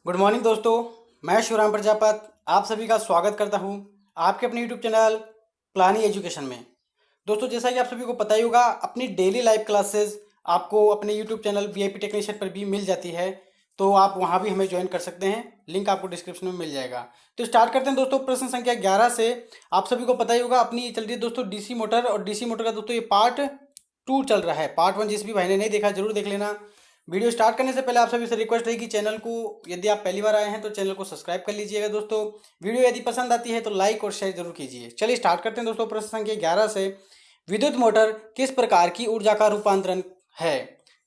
Good morning दोस्तों। मैं शिवराम प्रजापत आप सभी का स्वागत करता हूं आपके अपने यूट्यूब चैनल प्लानी एजुकेशन में। दोस्तों, जैसा कि आप सभी को पता ही होगा, अपनी डेली लाइव क्लासेस आपको अपने यूट्यूब चैनल वीआईपी टेक्नीशियन पर भी मिल जाती है, तो आप वहां भी हमें ज्वाइन कर सकते हैं। लिंक आपको डिस्क्रिप्शन में मिल जाएगा। तो स्टार्ट करते हैं दोस्तों। प्रश्न संख्या 11 से आप सभी को पता ही होगा, अपनी ये चल रही है दोस्तों डीसी मोटर, और डीसी मोटर का दोस्तों ये पार्ट 2 चल रहा है। पार्ट 1 जिस भी भाई ने नहीं देखा जरूर देख लेना। वीडियो स्टार्ट करने से पहले आप सभी से रिक्वेस्ट है कि चैनल को, यदि आप पहली बार आए हैं तो चैनल को सब्सक्राइब कर लीजिएगा दोस्तों। वीडियो यदि पसंद आती है तो लाइक और शेयर जरूर कीजिए। चलिए स्टार्ट करते हैं दोस्तों। प्रश्न संख्या 11 से, विद्युत मोटर किस प्रकार की ऊर्जा का रूपांतरण है।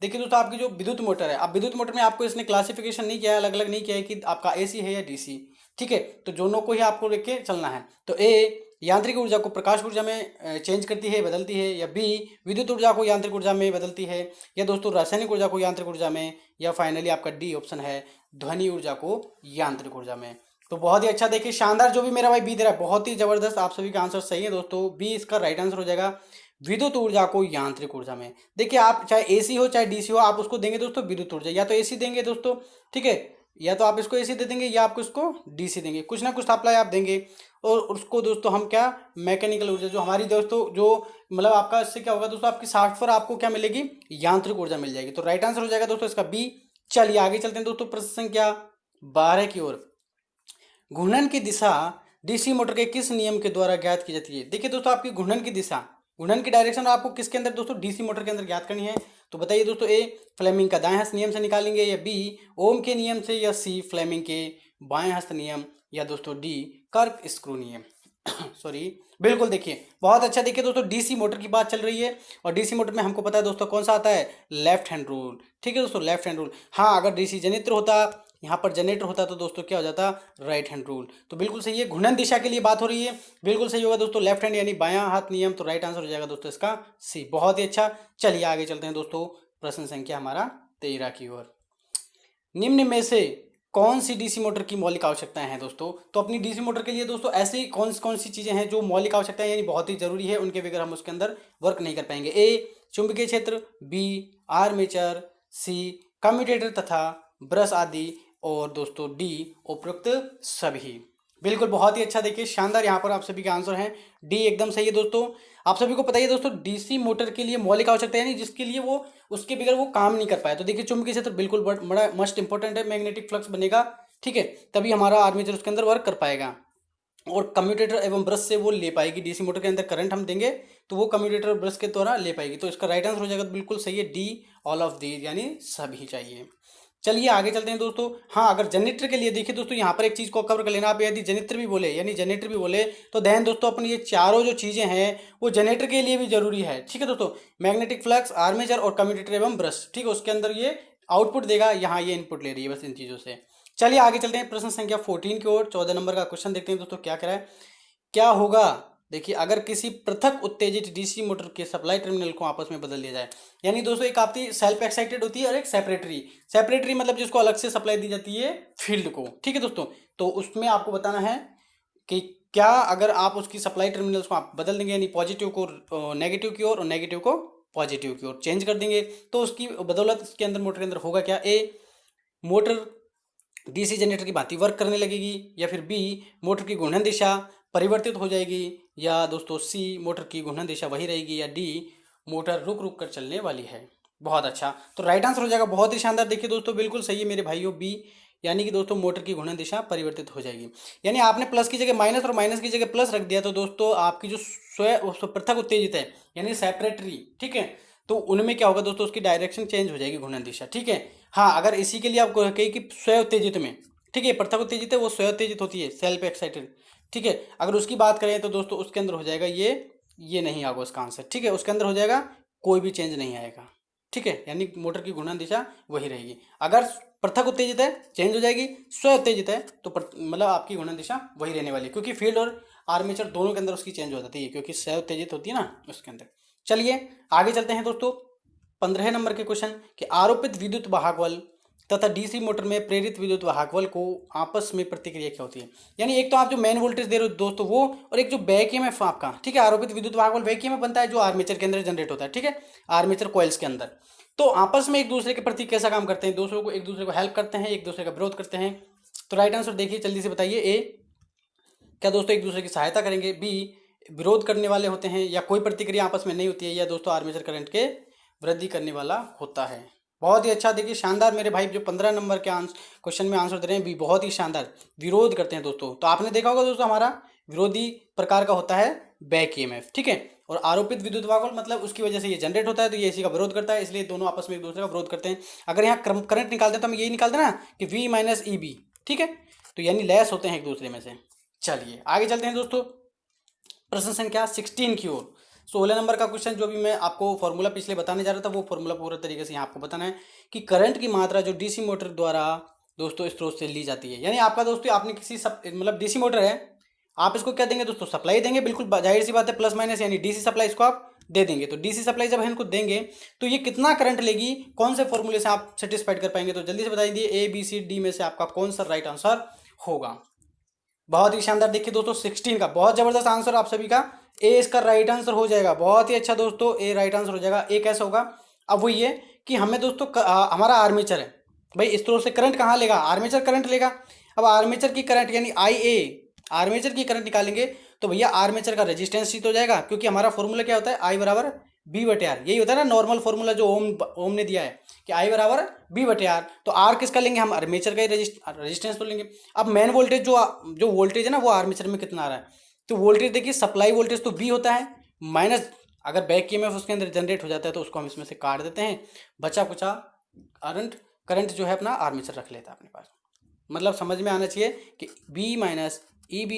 देखिए दोस्तों, आपकी जो विद्युत मोटर है, अब विद्युत मोटर में आपको इसने क्लासिफिकेशन नहीं किया है, अलग अलग नहीं किया है कि आपका एसी है या डीसी। ठीक है, तो दोनों को ही आपको लेके चलना है। तो ए, यांत्रिक ऊर्जा को प्रकाश ऊर्जा में चेंज करती है, बदलती है, या बी, विद्युत ऊर्जा को यांत्रिक ऊर्जा में बदलती है, या दोस्तों रासायनिक ऊर्जा को यांत्रिक ऊर्जा में, या फाइनली आपका डी ऑप्शन है, ध्वनि ऊर्जा को यांत्रिक ऊर्जा में। तो बहुत ही अच्छा, देखिए शानदार जो भी मेरा भाई बी दे रहा है, बहुत ही जबरदस्त। आप सभी का आंसर सही है दोस्तों, बी इसका राइट आंसर हो जाएगा, विद्युत ऊर्जा को यांत्रिक ऊर्जा में। देखिए, आप चाहे एसी हो चाहे डीसी हो, आप उसको देंगे दोस्तों विद्युत ऊर्जा, या तो एसी देंगे दोस्तों, ठीक है, या तो आप इसको एसी दे देंगे या आपको इसको डीसी देंगे, कुछ ना कुछ सप्लाई आप देंगे। और उसको दोस्तों हम क्या, मैकेनिकल ऊर्जा जो हमारी दोस्तों जो मतलब आपका, इससे क्या होगा दोस्तों, आपकी साठ पर आपको क्या मिलेगी, यांत्रिक ऊर्जा मिल जाएगी। तो राइट आंसर हो जाएगा दोस्तों इसका बी। चलिए आगे चलते हैं दोस्तों प्रश्न संख्या 12 की ओर। घूर्णन की दिशा डीसी मोटर के किस नियम के द्वारा ज्ञात की जाती है। देखिए दोस्तों, आपकी घूर्णन की दिशा, घूर्णन की डायरेक्शन आपको किसके अंदर दोस्तों, डीसी मोटर के अंदर ज्ञात करनी है। तो बताइए दोस्तों, ए फ्लेमिंग का दाएं हस्त नियम से निकालेंगे, या बी ओम के नियम से, या सी फ्लेमिंग के बाएं हस्त नियम, या दोस्तों डी कर्क स्क्रू नियम। सॉरी, बिल्कुल देखिए बहुत अच्छा। देखिए दोस्तों, डीसी मोटर की बात चल रही है, और डीसी मोटर में हमको पता है दोस्तों कौन सा आता है, लेफ्ट हैंड रूल। ठीक है दोस्तों, लेफ्ट हैंड रूल। हाँ, अगर डीसी जनरेटर होता, यहाँ पर जनरेटर होता, तो दोस्तों क्या हो जाता, राइट हैंड रूल। तो बिल्कुल सही है, घूर्णन दिशा के लिए बात हो रही है, बिल्कुल सही होगा दोस्तों, लेफ्ट हैंड यानी बायां हाथ नियम। तो राइट आंसर हो जाएगा दोस्तों इसका सी। बहुत ही अच्छा। चलिए आगे चलते हैं दोस्तों, प्रश्न संख्या हमारा 13 की ओर। निम्न में से कौन सी डीसी मोटर की मौलिक आवश्यकताएं हैं दोस्तों। तो अपनी डीसी मोटर के लिए दोस्तों ऐसी कौन कौन सी चीजें हैं जो मौलिक आवश्यकताएं यानी बहुत ही जरूरी है, उनके बगैर हम उसके अंदर वर्क नहीं कर पाएंगे। ए चुंबकीय क्षेत्र, बी आर्मेचर, सी कम्यूटेटर तथा ब्रश आदि, और दोस्तों डी उपरोक्त सभी। बिल्कुल बहुत ही अच्छा, देखिए शानदार, यहाँ पर आप सभी का आंसर है डी, एकदम सही है दोस्तों। आप सभी को पता है दोस्तों, डीसी मोटर के लिए मौलिक आवश्यकता यानी जिसके लिए वो, उसके बगैर वो काम नहीं कर पाया। तो देखिए, चुंबकीय क्षेत्र बिल्कुल बड़ा मस्ट इंपॉर्टेंट है, मैग्नेटिक फ्लक्स बनेगा, ठीक है, तभी हमारा आर्मेचर उसके अंदर वर्क कर पाएगा। और कम्यूटेटर एवं ब्रश से वो ले पाएगी, डीसी मोटर के अंदर करंट हम देंगे तो वो कम्यूटेटर और ब्रश के द्वारा ले पाएगी। तो इसका राइट आंसर हो जाएगा बिल्कुल सही है डी, ऑल ऑफ दी, यानी सभी चाहिए। चलिए आगे चलते हैं दोस्तों। हाँ, अगर जनरेटर के लिए देखिए दोस्तों, यहाँ पर एक चीज को कवर कर लेना, आप यदि जनरेटर भी बोले यानी जनरेटर भी बोले, तो ध्यान दोस्तों, अपन ये चारों जो चीजें हैं वो जनरेटर के लिए भी जरूरी है। ठीक है दोस्तों, मैग्नेटिक फ्लक्स, आर्मेचर और कम्यूटेटर एवं ब्रश, ठीक है, उसके अंदर ये आउटपुट देगा, यहाँ ये इनपुट ले रही है बस इन चीजों से। चलिए आगे चलते हैं प्रश्न संख्या 14 की ओर। 14 नंबर का क्वेश्चन देखते हैं दोस्तों क्या कह रहा है। क्या होगा, देखिए, अगर किसी पृथक उत्तेजित डीसी मोटर के सप्लाई टर्मिनल को आपस में बदल दिया जाए। यानी दोस्तों, एक आपकी सेल्फ एक्साइटेड होती है और एक सेपरेटरी। सेपरेटरी मतलब जिसको अलग से सप्लाई दी जाती है फील्ड को, ठीक है दोस्तों। तो उसमें आपको बताना है कि क्या, अगर आप उसकी सप्लाई टर्मिनल्स को आप बदल देंगे, यानी पॉजिटिव को नेगेटिव की ओर और नेगेटिव को पॉजिटिव की ओर चेंज कर देंगे, तो उसकी बदौलत इसके अंदर, मोटर के अंदर होगा क्या। ए मोटर डीसी जनरेटर की भांति वर्क करने लगेगी, या फिर बी मोटर की घूर्णन दिशा परिवर्तित हो जाएगी, या दोस्तों सी मोटर की घूर्णन दिशा वही रहेगी, या डी मोटर रुक रुक कर चलने वाली है। बहुत अच्छा, तो राइट आंसर हो जाएगा, बहुत ही शानदार। देखिए दोस्तों, बिल्कुल सही है मेरे भाइयों, बी, यानी कि दोस्तों मोटर की घूर्णन दिशा परिवर्तित हो जाएगी। यानी आपने प्लस की जगह माइनस और माइनस की जगह प्लस रख दिया, तो दोस्तों आपकी जो पृथक उत्तेजित है यानी सेपरेटरी, ठीक है, तो उनमें क्या होगा दोस्तों, उसकी डायरेक्शन चेंज हो जाएगी, घूर्णन दिशा। ठीक है, हाँ, अगर इसी के लिए आप कहें कि स्वयं उत्तेजित में, ठीक है, पृथक उत्तेजित है वो स्वयं उत्तेजित होती है, सेल्फ एक्साइटेड, ठीक है, अगर उसकी बात करें तो दोस्तों उसके अंदर हो जाएगा ये नहीं आएगा उसका आंसर, ठीक है, उसके अंदर हो जाएगा कोई भी चेंज नहीं आएगा, ठीक है, यानी मोटर की घूर्णन दिशा वही रहेगी। अगर पृथक उत्तेजित है चेंज हो जाएगी, स्व उत्तेजित है तो मतलब आपकी घूर्णन दिशा वही रहने वाली है, क्योंकि फील्ड और आर्मेचर दोनों के अंदर उसकी चेंज हो जाती है, क्योंकि स्व उत्तेजित होती है ना उसके अंदर। चलिए आगे चलते हैं दोस्तों, 15 नंबर के क्वेश्चन कि आरोपित विद्युत वाहक बल तथा डीसी मोटर में प्रेरित विद्युत वाहक बल को आपस में प्रतिक्रिया क्या होती है। यानी एक तो आप जो मेन वोल्टेज दे रहे हो दोस्तों वो, और एक जो बैक ईएमएफ आपका, ठीक है, आरोपित विद्युत वाहक बल बैक ईएमएफ बनता है जो आर्मेचर के अंदर जनरेट होता है, ठीक है, आर्मेचर कॉइल्स के अंदर। तो आपस में एक दूसरे के प्रति कैसा काम करते हैं, दूसरों को एक दूसरे को हेल्प करते हैं, एक दूसरे का विरोध करते हैं। तो राइट आंसर देखिए जल्दी से बताइए। ए क्या दोस्तों एक दूसरे की सहायता करेंगे, बी विरोध करने वाले होते हैं, या कोई प्रतिक्रिया आपस में नहीं होती है, या दोस्तों आर्मेचर करंट के वृद्धि करने वाला होता है। बहुत ही अच्छा, देखिए शानदार मेरे भाई जो 15 नंबर के क्वेश्चन में आंसर दे रहे हैं भी, बहुत ही शानदार। विरोध करते हैं दोस्तों, तो आपने देखा होगा दोस्तों हमारा विरोधी प्रकार का होता है बैक ईएमएफ, ठीक है। और आरोपित विद्युत वाहक मतलब उसकी वजह से ये जनरेट होता है, तो ये इसी का विरोध करता है, इसलिए दोनों आपस में एक दूसरे का विरोध करते हैं। अगर यहाँ करंट निकालते हैं तो हम यही निकालते हैं ना कि V माइनस EB, ठीक है, तो यानी लैस होते हैं एक दूसरे में से। चलिए आगे चलते हैं दोस्तों, प्रश्न संख्या 16 की ओर। 16 नंबर का क्वेश्चन जो भी मैं आपको फॉर्मूला पिछले बताने जा रहा था, वो फॉर्मूला पूरा तरीके से यहाँ आपको बताना है कि करंट की मात्रा जो डीसी मोटर द्वारा दोस्तों स्रोत से ली जाती है। यानी आपका दोस्तों आपने किसी मतलब डीसी मोटर है, आप इसको क्या देंगे दोस्तों, सप्लाई देंगे, बिल्कुल जाहिर सी बात है, प्लस माइनस यानी डीसी सप्लाई इसको आप दे देंगे। तो डीसी सप्लाई जब इनको देंगे तो ये कितना करंट लेगी, कौन से फॉर्मूले से आप सेटिस्फाइड कर पाएंगे, तो जल्दी से बताइए A B C D में से आपका कौन सा राइट आंसर होगा। बहुत ही शानदार, देखिए दोस्तों 16 का बहुत जबरदस्त आंसर आप सभी का, ए इसका राइट आंसर हो जाएगा। बहुत ही अच्छा दोस्तों, ए राइट आंसर हो जाएगा। ए कैसे होगा, अब वो ये कि हमें दोस्तों हमारा आर्मेचर है भाई, इस तरह से करंट कहाँ लेगा, आर्मेचर करंट लेगा। अब आर्मेचर की करंट यानी IA, आर्मेचर की करंट निकालेंगे तो भैया आर्मेचर का रेजिस्टेंस ही तो जाएगा, क्योंकि हमारा फॉर्मूला क्या होता है, I बराबर B/R, यही होता है ना नॉर्मल फॉर्मूला जो ओम ने दिया है कि I बराबर B/R। तो R किसका लेंगे हम, आर्मेचर का ही रेजिस्टेंस तो लेंगे। अब मेन वोल्टेज जो वोल्टेज है ना वो आर्मेचर में कितना आ रहा है, तो वोल्टेज देखिए सप्लाई वोल्टेज तो V होता है, माइनस अगर बैक ईएमएफ उसके अंदर जनरेट हो जाता है तो उसको हम इसमें से काट देते हैं, बचा कुचा करंट जो है अपना आर्मेचर रख लेता है अपने पास। मतलब समझ में आना चाहिए कि B माइनस EB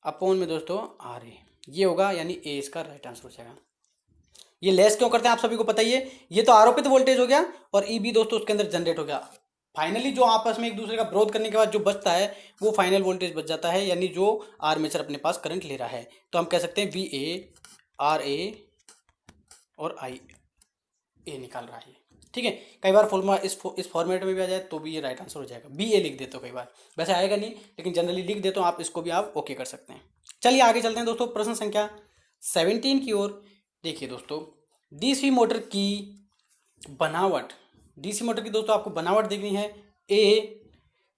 अपॉन में दोस्तों RA, ये होगा, यानी ए इसका राइट आंसर हो जाएगा। ये लेस क्यों करते हैं आप सभी को पता ही है, ये तो आरोपित वोल्टेज हो गया और EB दोस्तों उसके अंदर जनरेट हो गया। फाइनली जो आपस में एक दूसरे का विरोध करने के बाद जो बचता है वो फाइनल वोल्टेज बच जाता है, यानी जो आर्मेचर अपने पास करंट ले रहा है। तो हम कह सकते हैं VA RA और IA निकाल रहा है, ठीक है। कई बार फॉर्मूला इस फॉर्मेट में भी आ जाए तो भी ये राइट आंसर हो जाएगा। BA लिख देते हो कई बार, वैसे आएगा नहीं लेकिन जनरली लिख देते हो आप, इसको भी आप ओके कर सकते हैं। चलिए आगे चलते हैं दोस्तों, प्रश्न संख्या 17 की ओर। देखिए दोस्तों डीसी मोटर की बनावट, डीसी मोटर की दोस्तों आपको बनावट देखनी है। ए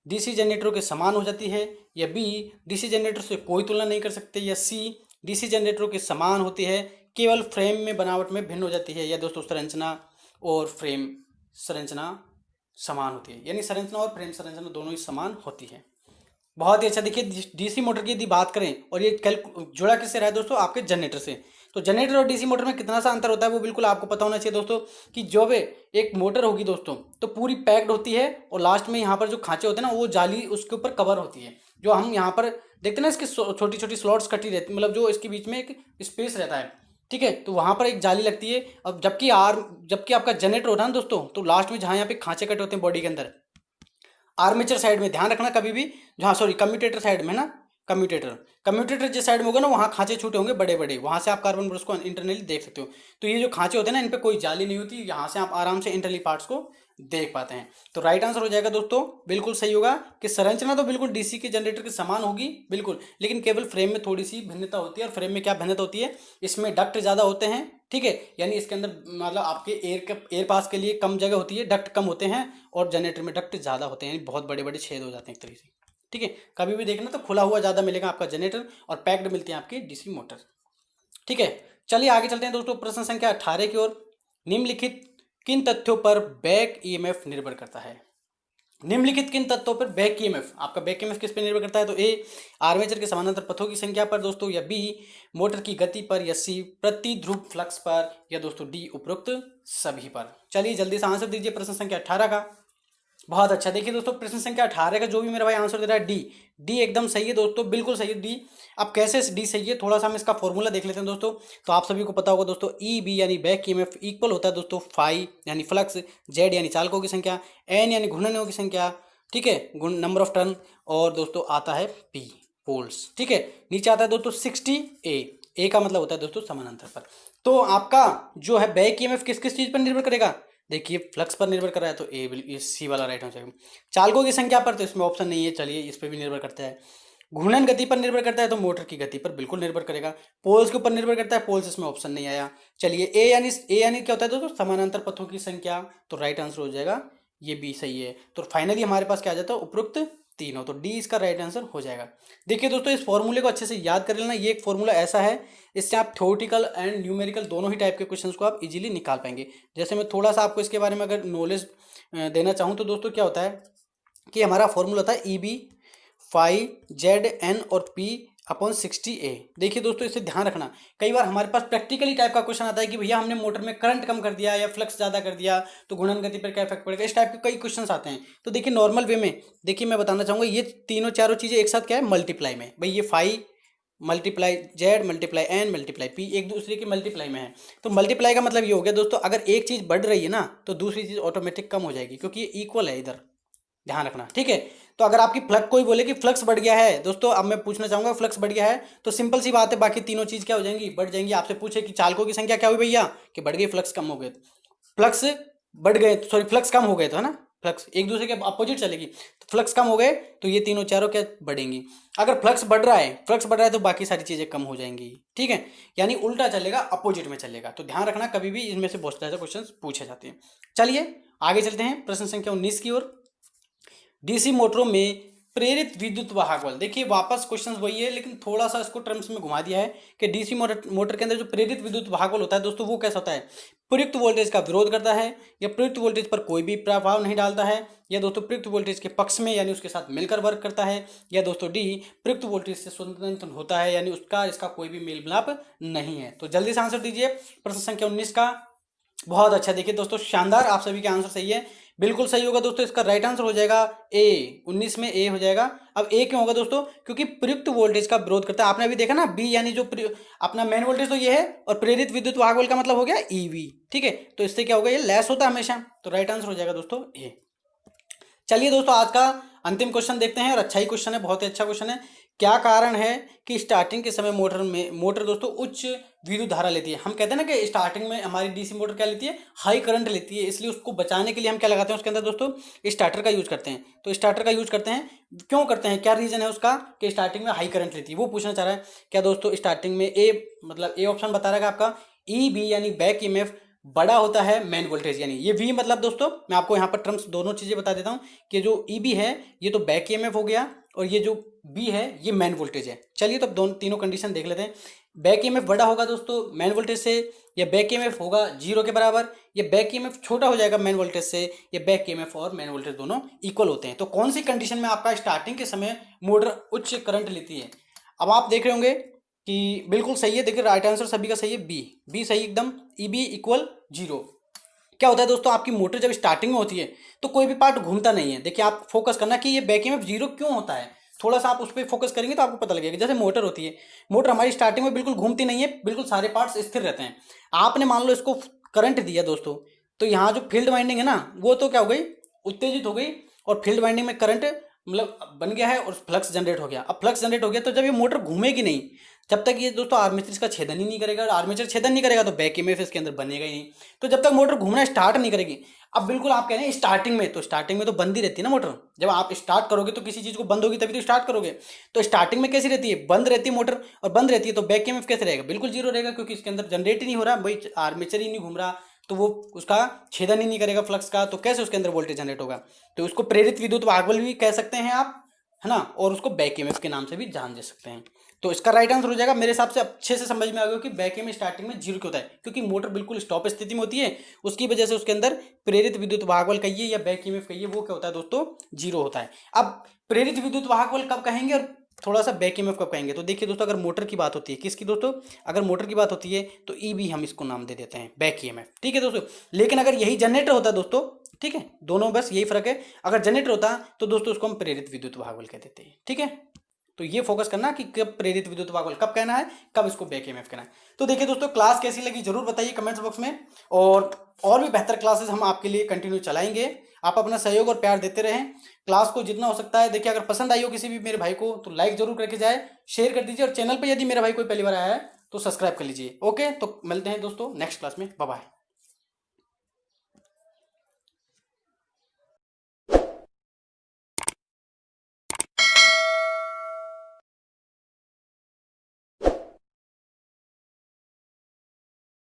डीसी जनरेटरों के समान हो जाती है, या बी डीसी जनरेटर से कोई तुलना नहीं कर सकते, या सी डीसी जनरेटरों के समान होती है केवल फ्रेम में बनावट में भिन्न हो जाती है, या दोस्तों संरचना और फ्रेम संरचना समान होती है, यानी संरचना और फ्रेम संरचना दोनों ही समान होती है। बहुत ही अच्छा, देखिए डीसी मोटर की यदि बात करें और ये जुड़ा किससे रहा है दोस्तों, आपके जनरेटर से। तो जनरेटर और डीसी मोटर में कितना सा अंतर होता है वो बिल्कुल आपको पता होना चाहिए दोस्तों, कि जब एक मोटर होगी दोस्तों तो पूरी पैक्ड होती है और लास्ट में यहाँ पर जो खांचे होते हैं ना वो जाली उसके ऊपर कवर होती है, जो हम यहाँ पर देखते हैं ना इसकी छोटी छोटी स्लॉट्स कटी रहती, मतलब जो इसके बीच में एक स्पेस रहता है, ठीक है, तो वहाँ पर एक जाली लगती है। अब जबकि आपका जनरेटर होता है ना दोस्तों, तो लास्ट में जहाँ यहाँ पे खांचे कटे होते हैं बॉडी के अंदर, आर्मेचर साइड में ध्यान रखना कभी भी, जहाँ सॉरी कम्यूटेटर साइड में ना, कम्यूटेटर जिस साइड में होगा ना वहाँ खांचे छूटे होंगे बड़े बड़े, वहाँ से आप कार्बन ब्रश को इंटरनली देख सकते हो। तो ये जो खांचे होते हैं ना इन पे कोई जाली नहीं होती, यहाँ से आप आराम से इंटरनली पार्ट्स को देख पाते हैं। तो राइट आंसर हो जाएगा दोस्तों, बिल्कुल सही होगा कि संरचना तो बिल्कुल डीसी के जनरेटर के समान होगी बिल्कुल, लेकिन केवल फ्रेम में थोड़ी सी भिन्नता होती है। और फ्रेम में क्या भिन्नता होती है, इसमें डक्ट ज़्यादा होते हैं, ठीक है, यानी इसके अंदर मतलब आपके एयर पास के लिए कम जगह होती है, डक्ट कम होते हैं, और जनरेटर में डक्ट ज़्यादा होते हैं, यानी बहुत बड़े बड़े छेद हो जाते हैं एक तरीके से, ठीक है। कभी भी देखना तो खुला हुआ ज़्यादा मिलेगा आपका जनरेटर और पैक्ड मिलती है आपकी डीसी मोटर, ठीक है। चलिए आगे चलते हैं दोस्तों, प्रश्न संख्या 18 की ओर। निम्नलिखित किन तथ्यों पर बैक ईएमएफ निर्भर करता है, निम्नलिखित किन तत्वों पर बैक ईएमएफ, आपका बैक ईएमएफ किस पर निर्भर करता है, तो ए आर्मेचर के समानांतर पथों की संख्या पर दोस्तों, या बी मोटर की गति पर, या सी प्रतिध्रुव फ्लक्स पर, या दोस्तों डी उपरोक्त सभी पर। चलिए जल्दी से आंसर दीजिए प्रश्न संख्या 18 का। बहुत अच्छा, देखिए दोस्तों प्रश्न संख्या 18 का जो भी मेरा भाई आंसर दे रहा है डी एकदम सही है दोस्तों, बिल्कुल सही है डी। अब कैसे डी सही है, थोड़ा सा हम इसका फॉर्मूला देख लेते हैं दोस्तों। तो आप सभी को पता होगा दोस्तों, ई बी यानी बैक ईएमएफ इक्वल होता है दोस्तों फाई यानी फ्लक्स, जेड यानी चालकों की संख्या, एन यानी घूर्णनों की संख्या, ठीक है, नंबर ऑफ टर्न, और दोस्तों आता है पी पोल्स, ठीक है। नीचे आता है दोस्तों 60 ए का मतलब होता है दोस्तों समानांतर पर। तो आपका जो है बैक ईएमएफ किस किस चीज पर निर्भर करेगा, देखिए फ्लक्स पर निर्भर कर रहा है, तो ए सी वाला राइट हो जाएगा। चालकों की संख्या पर तो इसमें ऑप्शन नहीं है, चलिए इस पर भी निर्भर करता है। घूर्णन गति पर निर्भर करता है तो मोटर की गति पर बिल्कुल निर्भर करेगा। पोल्स के ऊपर निर्भर करता है, पोल्स इसमें ऑप्शन नहीं आया। चलिए ए यानी क्या होता है दोस्तों, समानांतर पथों की संख्या, तो राइट आंसर हो जाएगा ये बी सही है। तो फाइनली हमारे पास क्या आ जाता है, उपरोक्त तीनों, तो डी इसका राइट आंसर हो जाएगा। देखिए दोस्तों इस फॉर्मूले को अच्छे से याद कर लेना, ये एक फॉर्मूला ऐसा है इससे आप थ्योरेटिकल एंड न्यूमेरिकल दोनों ही टाइप के क्वेश्चंस को आप इजीली निकाल पाएंगे। जैसे मैं थोड़ा सा आपको इसके बारे में अगर नॉलेज देना चाहूँ तो दोस्तों क्या होता है कि हमारा फॉर्मूला होता है E B phi Z N और पी अपॉन 60A। देखिए दोस्तों इसे ध्यान रखना, कई बार हमारे पास प्रैक्टिकली टाइप का क्वेश्चन आता है कि भैया हमने मोटर में करंट कम कर दिया या फ्लक्स ज़्यादा कर दिया तो घूर्णन गति पर क्या इफेक्ट पड़ेगा, इस टाइप के कई क्वेश्चंस आते हैं। तो देखिए नॉर्मल वे में देखिए मैं बताना चाहूँगा, ये तीनों चारों चीज़ें एक साथ क्या है, मल्टीप्लाई में। भाई ये phi multiply Z multiply N multiply P एक दूसरे की मल्टीप्लाई में है। तो मल्टीप्लाई का मतलब ये हो गया दोस्तों, अगर एक चीज़ बढ़ रही है ना तो दूसरी चीज़ ऑटोमेटिक कम हो जाएगी, क्योंकि ये इक्वल है इधर, ध्यान रखना, ठीक है। तो अगर आपकी फ्लक्स, कोई बोले कि फ्लक्स बढ़ गया है दोस्तों, अब मैं पूछना चाहूंगा फ्लक्स बढ़ गया है तो सिंपल सी बात है, बाकी तीनों चीज क्या हो जाएंगी, बढ़ जाएंगी। आपसे पूछे कि चालकों की संख्या क्या हुई भैया, कि बढ़ गई, फ्लक्स कम हो गए, फ्लक्स बढ़ गए, सॉरी फ्लक्स कम हो गए तो, है ना, फ्लक्स एक दूसरे के अपोजिट चलेगी, तो फ्लक्स कम हो गए तो ये तीनों चारों क्या बढ़ेंगी। अगर फ्लक्स बढ़ रहा है तो बाकी सारी चीजें कम हो जाएंगी, ठीक है, यानी उल्टा चलेगा, अपोजिट में चलेगा। तो ध्यान रखना, कभी भी इनमें से बहुत सारे क्वेश्चन पूछे जाते हैं। चलिए आगे चलते हैं प्रश्न संख्या 19 की ओर। डीसी मोटरों में प्रेरित विद्युत वाहक बल, देखिए वापस क्वेश्चन वही है लेकिन थोड़ा सा इसको टर्म्स में घुमा दिया है कि डीसी मोटर के अंदर जो प्रेरित विद्युत वाहक बल होता है दोस्तों, वो कैसा होता है, प्रयुक्त वोल्टेज का विरोध करता है या प्रयुक्त वोल्टेज पर कोई भी प्रभाव नहीं डालता है, या दोस्तों प्रयुक्त वोल्टेज के पक्ष में यानी उसके साथ मिलकर वर्क करता है, या दोस्तों डी प्रयुक्त वोल्टेज से स्वतंत्र होता है यानी उसका इसका कोई भी मेल मिलाप नहीं है। तो जल्दी से आंसर दीजिए प्रश्न संख्या 19 का। बहुत अच्छा, देखिए दोस्तों शानदार, आप सभी के आंसर सही है, बिल्कुल सही होगा दोस्तों। इसका राइट आंसर हो जाएगा ए, 19 में ए हो जाएगा। अब ए क्यों होगा दोस्तों, क्योंकि प्रयुक्त वोल्टेज का विरोध करता है। आपने अभी देखा ना बी यानी जो अपना मेन वोल्टेज तो ये है, और प्रेरित विद्युत वाहक बल का मतलब हो गया ईवी, ठीक है। तो इससे क्या होगा, ये लेस होता है हमेशा, तो राइट आंसर हो जाएगा दोस्तों ए। चलिए दोस्तों आज का अंतिम क्वेश्चन देखते हैं, और अच्छा ही क्वेश्चन है, बहुत ही अच्छा क्वेश्चन है। क्या कारण है कि स्टार्टिंग के समय मोटर दोस्तों उच्च विद्युत धारा लेती है। हम कहते हैं ना कि स्टार्टिंग में हमारी डीसी मोटर क्या लेती है, हाई करंट लेती है, इसलिए उसको बचाने के लिए हम क्या लगाते हैं उसके अंदर दोस्तों, स्टार्टर का यूज करते हैं। तो स्टार्टर का यूज करते हैं, क्यों करते हैं, क्या रीजन है उसका कि स्टार्टिंग में हाई करंट लेती है, वो पूछना चाह रहा है। क्या दोस्तों स्टार्टिंग में ए, मतलब ए ऑप्शन बता रहा है आपका ई बी यानी बैक ईएमएफ बड़ा होता है मेन वोल्टेज, यानी ये वी मतलब दोस्तों मैं आपको यहाँ पर टर्म्स दोनों चीजें बता देता हूँ कि जो ई बी है ये तो बैक ईएमएफ हो गया, और ये जो बी है ये मेन वोल्टेज है। चलिए तो अब दोनों तीनों कंडीशन देख लेते हैं। बैक ईएमएफ बड़ा होगा दोस्तों मेन वोल्टेज से, या बैक ईएमएफ होगा 0 के बराबर, या बैक ईएमएफ छोटा हो जाएगा मेन वोल्टेज से, या बैक ईएमएफ और मेन वोल्टेज दोनों इक्वल होते हैं। तो कौन सी कंडीशन में आपका स्टार्टिंग के समय मोटर उच्च करंट लेती है। अब आप देख रहे होंगे कि बिल्कुल सही है, देखिए राइट आंसर सभी का सही है, बी सही एकदम, ई बी इक्वल 0। क्या होता है दोस्तों, आपकी मोटर जब स्टार्टिंग में होती है तो कोई भी पार्ट घूमता नहीं है। देखिए आप फोकस करना कि ये बैक ईएमएफ 0 क्यों होता है, थोड़ा सा आप उस पर फोकस करेंगे तो आपको पता लगेगा। जैसे मोटर होती है, मोटर हमारी स्टार्टिंग में बिल्कुल घूमती नहीं है, बिल्कुल सारे पार्ट्स स्थिर रहते हैं। आपने मान लो इसको करंट दिया दोस्तों, तो यहाँ जो फील्ड वाइंडिंग है ना वो तो क्या हो गई, उत्तेजित हो गई, और फील्ड वाइंडिंग में करंट मतलब बन गया है और फ्लक्स जनरेट हो गया। अब फ्लक्स जनरेट हो गया तो जब ये मोटर घूमेगी नहीं, जब तक ये दोस्तों आर्मेचर इसका छेदन ही नहीं करेगा, और आर्मेचर छेदन नहीं करेगा तो बैक ईएमएफ इसके अंदर बनेगा ही नहीं। तो जब तक मोटर घूमना स्टार्ट नहीं करेगी, अब बिल्कुल आप कह रहे हैं स्टार्टिंग में, तो स्टार्टिंग में तो बंद ही रहती है ना मोटर। जब आप स्टार्ट करोगे तो किसी चीज को बंद होगी तभी तो स्टार्ट करोगे, तो स्टार्टिंग में कैसी रहती है, बंद रहती है मोटर, और बंद रहती है तो बैक ईएमएफ कैसे रहेगा, बिल्कुल 0 रहेगा, क्योंकि इसके अंदर जनरेट ही नहीं हो रहा, भाई आर्मेचर ही नहीं घूम रहा, तो वो उसका छेदन ही नहीं करेगा फ्लक्स का, तो कैसे उसके अंदर वोल्टेज जनरेट होगा। तो उसको प्रेरित विद्युत वाहक बल भी कह सकते हैं आप, है ना, और उसको बैक ईएमएफ के नाम से भी जान दे सकते हैं। तो इसका राइट आंसर हो जाएगा, मेरे हिसाब से अच्छे से समझ में आ गया कि बैक ईएमएफ स्टार्टिंग में 0 क्यों होता है, क्योंकि मोटर बिल्कुल स्टॉप स्थिति में होती है, उसकी वजह से उसके अंदर प्रेरित विद्युत वाहक बल कहिए या बैक ईएमएफ कहिए, वो क्या होता है दोस्तों, 0 होता है। अब प्रेरित विद्युत वाहक बल कब कहेंगे और थोड़ा सा बैक ईएमएफ कब कहेंगे, तो देखिए दोस्तों अगर मोटर की बात होती है, किसकी दोस्तों, अगर मोटर की बात होती है तो ई बी हम इसको नाम दे देते हैं बैक ईएमएफ, ठीक है दोस्तों। लेकिन अगर यही जनरेटर होता है दोस्तों, ठीक है, दोनों बस यही फर्क है, अगर जनरेटर होता तो दोस्तों उसको हम प्रेरित विद्युत वाहक बल कह देते हैं, ठीक है। तो ये फोकस करना कि कब प्रेरित विद्युत वाहक बल कब कहना है, कब इसको बैक ईएमएफ कहना है। तो देखिए दोस्तों क्लास कैसी लगी जरूर बताइए कमेंट्स बॉक्स में, और भी बेहतर क्लासेस हम आपके लिए कंटिन्यू चलाएंगे। आप अपना सहयोग और प्यार देते रहें, क्लास को जितना हो सकता है देखिए, अगर पसंद आई हो किसी भी मेरे भाई को तो लाइक जरूर करके जाए, शेयर कर दीजिए, और चैनल पर यदि मेरा भाई कोई पहली बार आया है तो सब्सक्राइब कर लीजिए। ओके, तो मिलते हैं दोस्तों नेक्स्ट क्लास में, बाय बाय।